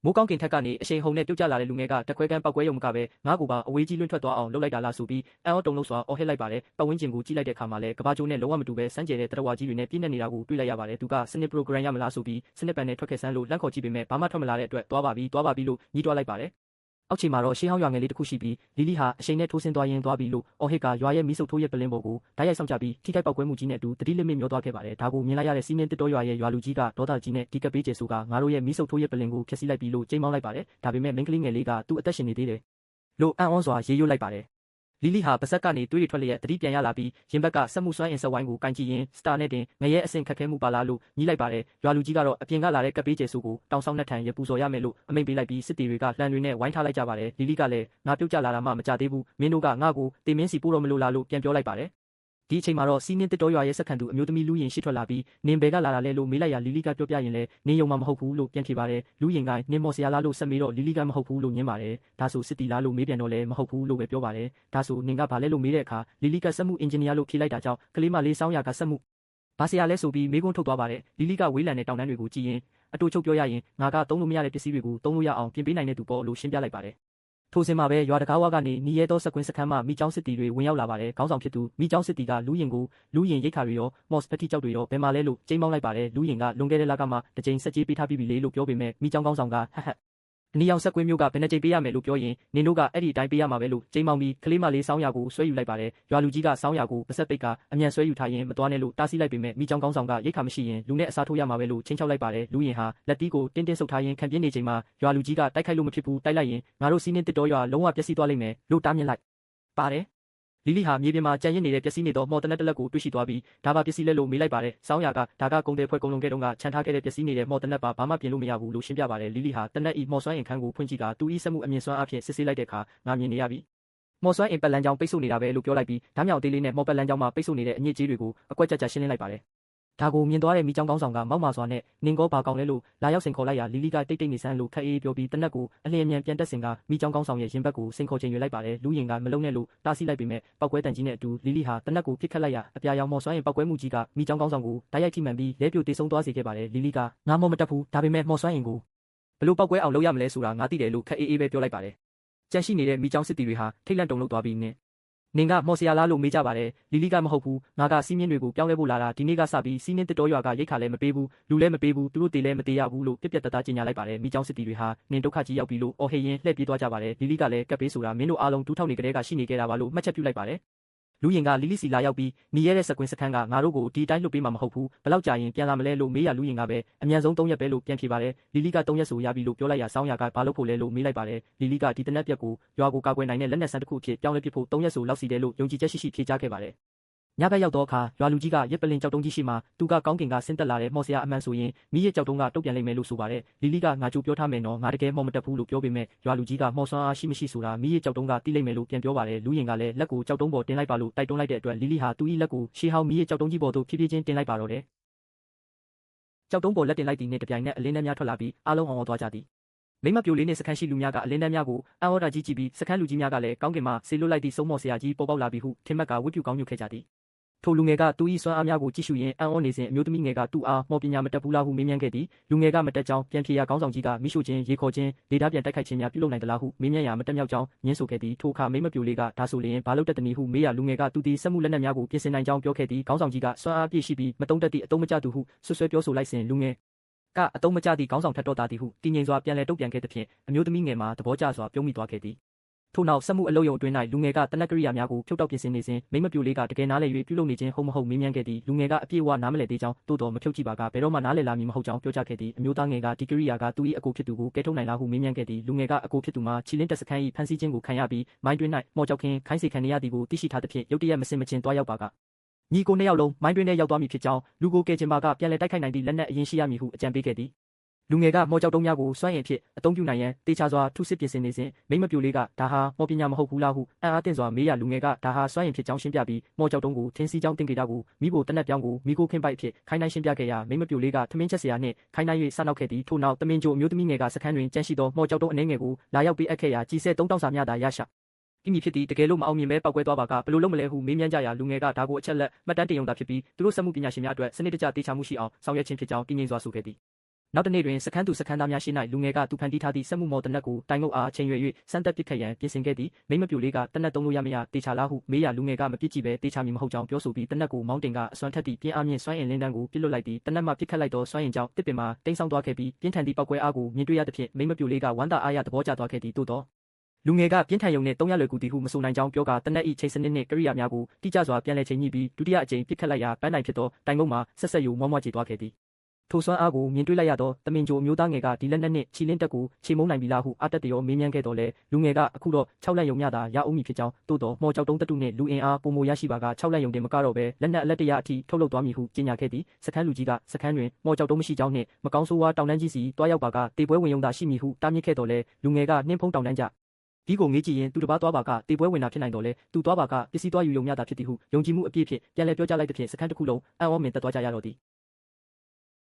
မိုးကောင်းကင်ထက်ကနေအရှိန်ဟုန်နဲ့ပြုတ်ကျလာတဲ့လူငယ်ကတခွဲကန်းပောက်ကွဲရုံမကပဲငါ့ကိုပါအဝေးကြီးလွင့်ထွက်သွားအောင်လုပ်လိုက်တာလားဆိုပြီးအံ့ဩတုန်လှုပ်စွာအော်ဟစ်လိုက်ပါတယ်ပတ်ဝန်းကျင်ကိုကြည့်လိုက်တဲ့အခါမှာလည်းကဘာကျိုးနဲ့လုံးဝမတူပဲစမ်းကြဲတဲ့တရဝါကြီးတွေနဲ့ပြည့်နေနေတာကိုတွေ့လိုက်ရပါတယ်သူကစနစ်ပရိုဂရမ်ရမလားဆိုပြီးစနစ်ပန်နဲ့ထွက်ခဲ့စမ်းလို့လန့်ခေါ်ကြည့်ပေမဲ့ဘာမှထွက်မလာတဲ့အတွက်သွားပါပြီလို့ညှိတွားလိုက်ပါတယ်အောက်ခြေမှာတော့ရှေးဟောင်းရွာငယ်လေးတစ်ခုရှိပြီးလီလီဟာအရှိန်နဲ့ထိုးဆင်းသွားပြီလို့အော်ဟစ်ကရွာရဲ့မီးစုပ်ထိုးရဲ့ပလင်းပေါ်ကိုဓာတ်ရိုက်ဆောင်ကြပြီးထိခိုက်ပောက်ကွဲမှုကြီးနဲ့အတူတတိလက်မမျောသွားခဲ့ပါတယ်ဒါကိုမြင်လိုက်ရတဲ့စီးမင်းတစ်တော်ရွာရဲ့ရွာလူကြီးကဒေါသကြီးနဲ့ဒီကပ်ပေးကျဲဆိုကငါတို့ရဲ့မီးစုပ်ထိုးရဲ့ပလင်းကိုဖျက်ဆီးလိုက်ပြီလို့ကြိမ်းမောင်းလိုက်ပါတယ်ဒါပေမဲ့မိန်းကလေးငယ်လေးကသူ့အသက်ရှင်နေသေးတယ်လို့အံ့ဩစွာရေရွတ်လိုက်ပါတယ်လီလီဟာပါဇက်ကနေတွေးထွက်လျက်တတိပြန်ရလာပြီးရင်ဘက်ကစက်မှုစွမ်းအင်ဆက်ဝိုင်းကိုကန်ကြည့်ရင်စတာနဲ့တင်ငရဲအဆင့်ခက်ခဲမှုပါလားလို့ညီးလိုက်ပါတယ်ရွာလူကြီးကတော့အပြင်ကလာတဲ့ကပ်ပေးကျဲဆိုကိုတောင်ဆောင်နှက်ထန်ရပူစော်ရမယ်လို့အမိန့်ပေးလိုက်ပြီးစစ်တီတွေကလှန်တွေနဲ့ဝိုင်းထားလိုက်ကြပါတယ်လီလီကလည်းငါပြုတ်ကျလာတာမှမကြသေးဘူးမင်းတို့ကငါ့ကိုတေမင်းစီပို့တော့မလို့လားလို့ပြန်ပြောလိုက်ပါတယ်ဒီအချိန်မှာတော့စီးနင်းတစ်တော်ရွာရဲ့စက္ကန့်တူအမျိုးသမီးလူရင်ရှိထွက်လာပြီးနင်ဘဲကလာတာလဲလို့မေးလိုက်ရလီလီကပြောပြရင်လဲနင်ယုံမှာမဟုတ်ဘူးလို့ပြန်ဖြေပါတယ်လူရင်ကနင်မော်ဆရာလားလို့ဆက်မေးတော့လီလီကမဟုတ်ဘူးလို့ညင်းပါတယ်ဒါဆိုစစ်တီလားလို့မေးပြန်တော့လဲမဟုတ်ဘူးလို့ပဲပြောပါတယ်ဒါဆိုနင်ကဘာလဲလို့မေးတဲ့အခါလီလီကစက်မှုအင်ဂျင်နီယာလို့ဖြေလိုက်တာကြောင့်ကလေးမလေးစောင်းရကစက်မှုဘာဆရာလဲဆိုပြီးမေးခွန်းထုတ်သွားပါတယ်လီလီကဝေးလံတဲ့တောင်တန်းတွေကိုကြည့်ရင်အတူချုပ်ပြောရရင်ငါကသုံးလို့မရတဲ့ပစ္စည်းတွေကိုသုံးလို့ရအောင်ပြင်ပေးနိုင်တဲ့သူပေါ့လို့ရှင်းပြလိုက်ပါတယ်ထိုစဉ်မှာပဲရွာတကားဝကနေနီရဲသောစကွင်းစခန်းမှမိကျောင်းစစ်တီတွေဝင်ရောက်လာပါတယ်ခေါင်းဆောင်ဖြစ်သူမိကျောင်းစစ်တီကလူရင်ရိတ်ခါတွေရောမော့စပက်တီကြောက်တွေရောဘယ်မှာလဲလို့ကြိမ်းမောင်းလိုက်ပါတယ်လူရင်ကလွန်ခဲ့တဲ့လကမှတစ်ကြိမ်ဆက်ကြေးပေးထားပြီးပြီလေလို့ပြောပေမဲ့မိကျောင်းခေါင်းဆောင်ကဟတ်အနီအောင်ဆက်ကွင်းမျိုးကဘယ်နှကြိမ်ပေးရမယ်လို့ပြောရင်နင်တို့ကအဲ့ဒီအတိုင်းပေးရမှာပဲလို့ကြိမ်းမောင်းပြီးကလေးမလေးစောင်းရကိုဆွဲယူလိုက်ပါတယ်ရွာလူကြီးကစောင်းရကိုပါဆက်ပိတ်ကအမြန်ဆွဲယူထားရင်မသွားနဲ့လို့တားဆီးလိုက်ပေမဲ့မိကျောင်းခေါင်းဆောင်ကရိတ်ခါမရှိရင်လူနဲ့အစားထိုးရမှာပဲလို့ချင်းချောက်လိုက်ပါတယ်လူရင်ဟာလက်တီးကိုတင်းဆုပ်ထားရင်ခံပြင်းနေချိန်မှာရွာလူကြီးကတိုက်ခိုက်လို့မဖြစ်ဘူးတိုက်လိုက်ရင်ငါတို့စီးနှင်းတစ်တော်ရွာလုံးဝပျက်စီးသွားလိမ့်မယ်လို့တားမြစ်လိုက်ပါတယ်လီလီဟာမြေပြင်မှာကြံရစ်နေတဲ့ပျက်စီးနေသောမော်တနက်တစ်လက်ကိုတွေ့ရှိသွားပြီးဒါပါပစ္စည်းလက်လို့မေးလိုက်ပါတယ်။စောင်းရကဒါကကုန်တယ်ဖွဲ့ကုန်လုံးကဲတုန်းကခြံထားခဲ့တဲ့ပစ္စည်းနေတဲ့မော်တနက်ပါဘာမှပြင်လို့မရဘူးလို့ရှင်းပြပါတယ်။လီလီဟာတနက်ဤမော်စွမ်းအင်ခန်းကိုဖွင့်ကြည့်ကသူဤစက်မှုအမြင့်စွမ်းအဖြစ်စစ်ဆေးလိုက်တဲ့အခါငါမြင်နေရပြီ။မော်စွမ်းအင်ပတ်လန်းကြောင်းပိတ်ဆို့နေတာပဲလို့ပြောလိုက်ပြီးဓာတ်မြောင်သေးလေးနဲ့မော်ပတ်လန်းကြောင်းမှာပိတ်ဆို့နေတဲ့အညစ်အကြေးတွေကိုအကွက်ကြကြရှင်းလင်းလိုက်ပါတယ်။ဒါကိုမြင်သွားတဲ့မိကျောင်းကောင်းဆောင်ကမောက်မာစွာနဲ့နင်ကောဘာကောင်းလဲလို့လာရောက်စိန်ခေါ်လိုက်ရလီလီကတိတ်နေဆန်းလို့ခက်အေးပြောပြီးတနက်ကိုအလင်းအမြန်ပြန်တက်စင်ကမိကျောင်းကောင်းဆောင်ရဲ့ရင်ဘက်ကိုစိန်ခေါ်ချိန်ရွေးလိုက်ပါတယ်လူရင်ကမလုံးနဲ့လို့တားဆီးလိုက်ပေမဲ့ပောက်ကွဲတန်ကြီးနဲ့အတူလီလီဟာတနက်ကိုပြစ်ခတ်လိုက်ရအပြာရောင်မော်စွမ်းရင်ပောက်ကွဲမှုကြီးကမိကျောင်းကောင်းဆောင်ကိုတိုက်ရိုက်ထိမှန်ပြီးလဲပြိုတေဆုံးသွားစေခဲ့ပါတယ်လီလီကငါမော်မတက်ဘူးဒါပေမဲ့မော်စွမ်းရင်ကိုဘလို့ပောက်ကွဲအောင်လုပ်ရမလဲဆိုတာငါသိတယ်လို့ခက်အေးပဲပြောလိုက်ပါတယ်ကြန့်ရှိနေတဲ့မိကျောင်းစစ်တီတွေဟာထိတ်လန့်တုန်လှုပ်သွားပြီးနင်ကမော်ဆရာလားလို့မေးကြပါတယ်လီလီကမဟုတ်ဘူးငါကစီးမြင်းတွေကိုပြောင်းလဲဖို့လာတာဒီနေ့ကစပြီးစီးနှင်းတစ်တော်ရွာကရိတ်ခါလည်းမပေးဘူးလူလည်းမပေးဘူးသူတို့တေလည်းမတေရဘူးလို့ပြက်ပြက်တသားကြေညာလိုက်ပါတယ်မိကျောင်းစစ်တီတွေဟာနင်ဒုက္ခကြီးရောက်ပြီလို့အော်ဟေရင်လှည့်ပြေးသွားကြပါတယ်လီလီကလည်းကပ်ပေးဆိုတာမင်းတို့အားလုံးဒူးထောက်နေကြတဲ့ကရှိနေကြတာပါလို့မှတ်ချက်ပြုလိုက်ပါတယ်လူရင်ကလီလီစီလာရောက်ပြီးနီရဲတဲ့စကွင်းစခန်းကငါတို့ကိုဒီတိုင်းလွတ်ပေးမှာမဟုတ်ဘူးဘလောက်ကြာရင်ပြန်လာမလဲလို့မေးရလူရင်ကပဲအမြန်ဆုံး3ရက်ပဲလို့ပြန်ဖြေပါတယ်လီလီက3ရက်ဆိုရပြီလို့ပြောလိုက်ရစောင်းရကဘာလို့ဖို့လဲလို့မေးလိုက်ပါတယ်လီလီကဒီတနက်ပြက်ကိုရွာကိုကာကွယ်နိုင်တဲ့လက်နက်ဆန်းတစ်ခုအဖြစ်ပြောင်းလဲပစ်ဖို့3ရက်ဆိုလောက်စီတယ်လို့ယုံကြည်ချက်ရှိဖြေကြားခဲ့ပါတယ်ညဘက်ရောက်တော့အခါရွာလူကြီးကရက်ပလင်ကြောက်တုံးကြီးရှိမှသူကကောင်းကင်ကဆင်းသက်လာတဲ့မော်ဆရာအမှန်ဆိုရင်မိရဲ့ကြောက်တုံးကတုတ်ပြန်လိမ့်မယ်လို့ဆိုပါတယ်လီလီကငါကြိုပြောထားမယ်နော်ငါတကယ်မော်မတက်ဘူးလို့ပြောပေမဲ့ရွာလူကြီးကမော်စွမ်းအားရှိမရှိဆိုတာမိရဲ့ကြောက်တုံးကတိလိမ့်မယ်လို့ပြန်ပြောပါတယ်လူရင်ကလည်းလက်ကိုကြောက်တုံးပေါ်တင်လိုက်ပါလို့တိုက်တွန်းလိုက်တဲ့အတွက်လီလီဟာသူ့၏လက်ကိုရှေးဟောင်းမိရဲ့ကြောက်တုံးကြီးပေါ်သို့ဖြည်းဖြည်းချင်းတင်လိုက်ပါတော့တယ်ကြောက်တုံးပေါ်လက်တင်လိုက်သည်နှင့်တပြိုင်နက်အလင်းနှန်းများထွက်လာပြီးအားလုံးအောင်သွားကြသည်မိမပြိုလေးနှင့်စခန်းရှိလူများကအလင်းနှန်းများကိုအံ့ဩတာကြီးကြည့်ပြီးစခန်းလူကြီးများကလည်းကောင်းကင်မှဆေလွတ်လိုက်သည့်စုံမော်ဆရာကြီးပေါ်ပေါက်လာပြီဟုထင်မှတ်ကဝတ်ပြုကောင်းညွတ်ခဲ့ကြသည်ထိုလူငယ်ကသူ၏စွမ်းအားများကိုကြည့်ရှုရင်းအံ့ဩနေစဉ်အမျိုးသမီးငယ်ကသူ့အားမော်ပညာမတက်ဘူးလားဟုမေးမြန်းခဲ့သည်လူငယ်ကမတက်ကြောင်းပြန်ဖြေရာခေါင်းဆောင်ကြီးကမိရှို့ခြင်းရေခေါ်ခြင်းဒေတာပြန်တိုက်ခိုက်ခြင်းများပြုလုပ်နိုင်သလားဟုမေးမြန်းရာမတက်မြောက်ကြောင်းညှင်းဆိုခဲ့သည်ထိုအခါမိမပြိုလေးကဒါဆိုလျင်ဘာလို့တက်တနည်းဟုမေးရာလူငယ်ကသူသည်စက်မှုလက်နက်များကိုပြင်ဆင်နိုင်ကြောင်းပြောခဲ့သည်ခေါင်းဆောင်ကြီးကစွမ်းအားပြည့်ရှိပြီးမတုံးတက်သည့်အတုံးမကျသူဟုဆွဆွဲပြောဆိုလိုက်စဉ်လူငယ်ကအတုံးမကျသည့်ခေါင်းဆောင်ထက်တော့တာသည်ဟုတည်ငြိမ်စွာပြန်လည်တုံ့ပြန်ခဲ့သဖြင့်အမျိုးသမီးငယ်မှာသဘောကျစွာပြုံးမိသွားခဲ့သည်ထို့နောက်စက်မှုအလုပ်ရုံအတွင်း၌လူငယ်ကတနက်ကရိယာများကိုဖြုတ်တောက်ပြင်ဆင်နေစဉ်မိမပြိုလေးကတကယ်နားလည်၍ပြုလုပ်နေခြင်းဟုတ်မဟုတ်မေးမြန်းခဲ့သည်လူငယ်ကအပြည့်အဝနားမလည်သေးကြောင်းသို့တော်မဖြုတ်ကြည့်ပါကဘယ်တော့မှနားလည်လာမည်မဟုတ်ကြောင်းပြောကြားခဲ့သည်အမျိုးသားငယ်ကဒီကရိယာကသူ၏အကိုဖြစ်သူကိုကဲထုတ်နိုင်လားဟုမေးမြန်းခဲ့သည်လူငယ်ကအကိုဖြစ်သူမှာချီလင်းတက်စခန်း၏ဖန်ဆီးခြင်းကိုခံရပြီးမိုင်းတွင်း၌မော်ကြောက်ခင်းခိုင်းစေခံနေရသည်ကိုသိရှိထားသဖြင့်ရုတ်တရက်မစင်မချင်းတွားရောက်ပါကညီကိုနှစ်ယောက်လုံးမိုင်းတွင်းထဲရောက်သွားမည်ဖြစ်ကြောင်းလူကိုကဲခြင်းပါကပြန်လည်တိုက်ခိုက်နိုင်သည့်လက်နက်အရင်ရှိရမည်ဟုအကြံပေးခဲ့သည်လူငယ်ကမော်ကြောက်တုံးများကိုစွန့်ရင်ဖြစ်အသုံးပြုနိုင်ရန်တေချာစွာထုစစ်ပြင်ဆင်နေစဉ်မိမပြိုလေးကဒါဟာမော်ပညာမဟုတ်ဘူးလားဟုအံ့အားသင့်စွာမေးရလူငယ်ကဒါဟာစွန့်ရင်ဖြစ်ကြောင်းရှင်းပြပြီးမော်ကြောက်တုံးကိုထင်းစီကြောင်းတင်ကြတာကိုမိဖို့တနက်ပြောင်းကိုမိကိုခင်းပိုက်ဖြစ်ခိုင်းနိုင်ရှင်းပြခဲ့ရမိမပြိုလေးကထမင်းချက်စရာနှင့်ခိုင်းနိုင်၍စနောက်ခဲ့သည်ထို့နောက်တမင်ကြိုအမျိုးသမီးငယ်ကစခန်းတွင်ကြန့်ရှိသောမော်ကြောက်တုံးအနှဲငယ်ကိုလာရောက်ပေးအပ်ခဲ့ရာကြီးစဲ3000စာများသာရရှာကိမိဖြစ်သည်တကယ်လို့မအောင်မြင်ပဲပောက်ကွဲသွားပါကဘယ်လိုလုပ်မလဲဟုမေးမြန်းကြရာလူငယ်ကဒါကိုအချက်လက်မှတ်တမ်းတင်ရုံသာဖြစ်ပြီးသူတို့စက်မှုပညာရှင်များအတွက်စနစ်တကျတေချာမှုရှိအောင်ဆောင်ရွက်ခြင်းဖြစ်ကြောင်းတည်ငြိမ်စွာဆိုခဲ့သည် နောက်တစ်နေ့တွင်စခန်းသူစခန်းသားများရှိ၌လူငယ်ကသူဖန်တီးထားသည့်စက်မှုမော်တနက်ကိုတိုင်ငုပ်အားအချိန်ရွယ်၍စမ်းသပ်ပစ်ခတ်ရန်ပြင်ဆင်ခဲ့သည်မိမပြိုလေးကတနက်သုံးလို့ရမရတေချာလားဟုမေးရလူငယ်ကမပစ်ကြည့်ပဲတေချာမည်မဟုတ်ကြောင်းပြောဆိုပြီးတနက်ကိုမောင်းတင်ကအစွမ်းထက်သည့်ပြင်းအားမြင့်စွမ်းအင်လင်းတန်းကိုပစ်လွတ်လိုက်သည်တနက်မှပစ်ခတ်လိုက်သောစွမ်းအင်ကြောင့်တစ်ပင်မှာတိမ်းဆောင်းသွားခဲ့ပြီးပြင်းထန်သည့်ပောက်ကွဲအားကိုမြင်တွေ့ရသဖြင့်မိမပြိုလေးကဝမ်းသာအားရသဘောကျသွားခဲ့သည်သို့သောလူငယ်ကပြင်းထန်ယုံနှင့်တုံးရလွယ်ကူသည်ဟုမဆိုနိုင်ကြောင်းပြောကာတနက်၏ချိန်စနစ်နှင့်ကိရိယာများကိုတိကျစွာပြန်လည်ချိန်ညှိပြီးဒုတိယအကြိမ်ပစ်ခတ်လိုက်ရာပန်းတိုင်ဖြစ်သောတိုင်ငုပ်မှာဆက်ဆက်ယိုမွားမွားကျေသွားခဲ့သည်ထိုစွမ်းအားကိုမြင်တွေ့လိုက်ရသောတမင်ကြိုအမျိုးသားငယ်ကဒီလက်နက်နှင့်ခြိလင်းတက်ကိုခြေမုံနိုင်ပြီလားဟုအာတက်တရောမေးမြန်းခဲ့တော်လဲလူငယ်ကအခုတော့6လက်ယုံမြသာရအောင်မည်ဖြစ်ကြောင်းသို့တော်မော်ကြောက်တုံးတတုနှင့်လူအင်အားပုံမရရှိပါက6လက်ယုံတင်မကတော့ပဲလက်နက်အလက်တရအထိထုတ်လုပ်သွားမည်ဟုကြေညာခဲ့သည်စခန်းလူကြီးကစခန်းတွင်မော်ကြောက်တုံးမရှိကြောင်းနှင့်မကောင်းဆိုးဝါးတောင်တန်းကြီးစီတွားရောက်ပါကတေပွဲဝင်ယုံသာရှိမည်ဟုတားမြစ်ခဲ့တော်လဲလူငယ်ကနှင်းဖုံးတောင်တန်းကြဒီကိုငေးကြည့်ရင်သူတစ်ပါးသွားပါကတေပွဲဝင်တာဖြစ်နိုင်တော်လဲသူသွားပါကပစ္စည်းသွားယူယုံမြသာဖြစ်သည်ဟုယုံကြည်မှုအပြည့်ဖြင့်ပြန်လည်ပြောကြားလိုက်သဖြင့်စခန်းတစ်ခုလုံးအံ့ဩမင်သက်သွားကြရတော့သည်